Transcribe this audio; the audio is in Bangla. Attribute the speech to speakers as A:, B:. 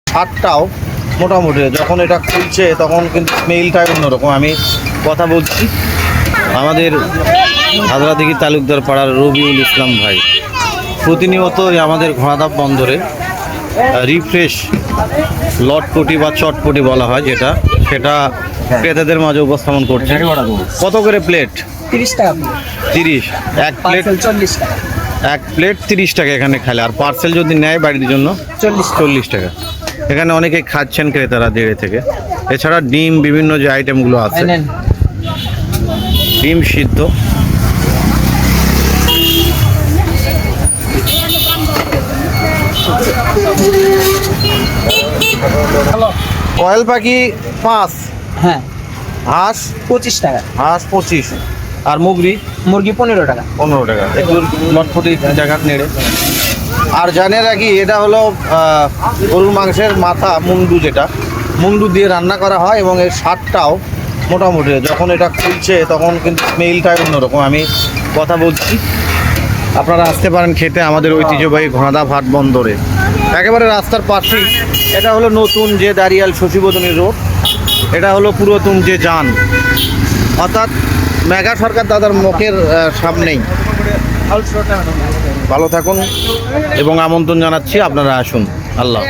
A: স্বাদটাও মোটামুটি, যখন এটা খুলছে তখন কিন্তু স্মেলটাই অন্যরকম। আমি কথা বলছি আমাদের হাজরাদিঘি তালুকদার পাড়ার রবিউল ইসলাম ভাই, প্রতিনিয়তই আমাদের ঘোড়াধাপ বন্দরে রিফ্রেশ লটপটি বা চটপটি বলা হয় যেটা, সেটা ক্রেতাদের মাঝে উপস্থাপন করছে। কত করে প্লেট?
B: 30 টাকা।
A: 30। এক প্লেট
B: 40 টাকা।
A: এক প্লেট 30 টাকা এখানে খেলে, আর পার্সেল যদি নেয় বাড়ির জন্য 40 টাকা। এখানে অনেকেই খাচ্ছেন ক্রেতারা ধীরে থেকে। এছাড়া ডিম, বিভিন্ন যে আইটেমগুলো আছে, ডিম সিদ্ধ, কয়েল পাখি 5,
B: হ্যাঁ,
A: হাঁস
B: 25 টাকা।
A: হাঁস 25, আর মুরগি
B: মুরগি 15 টাকা।
A: 15 টাকা। একটু লটফটি জায়গা নেড়ে। আর জানিয়ে রাখি, এটা হলো গরুর মাংসের মাথা, মুন্ডু, যেটা মুন্ডু দিয়ে রান্না করা হয়, এবং এর স্বাদটাও মোটামুটি, যখন এটা খুলছে তখন কিন্তু স্মেলটাই অন্যরকম। আমি কথা বলছি, আপনারা আসতে পারেন খেতে আমাদের ঐতিহ্যবাহী ঘোড়াধাপ হাট বন্দরে, একেবারে রাস্তার পাশেই। এটা হলো নতুন যে দাঁড়িয়াল শশীবদনী রোড, এটা হলো পুরাতন যে যান, অর্থাৎ মেঘা সরকার দাদার মুখের সামনেই। ভালো থাকুন এবং আমন্ত্রণ জানাচ্ছি, আপনারা আসুন। আল্লাহ।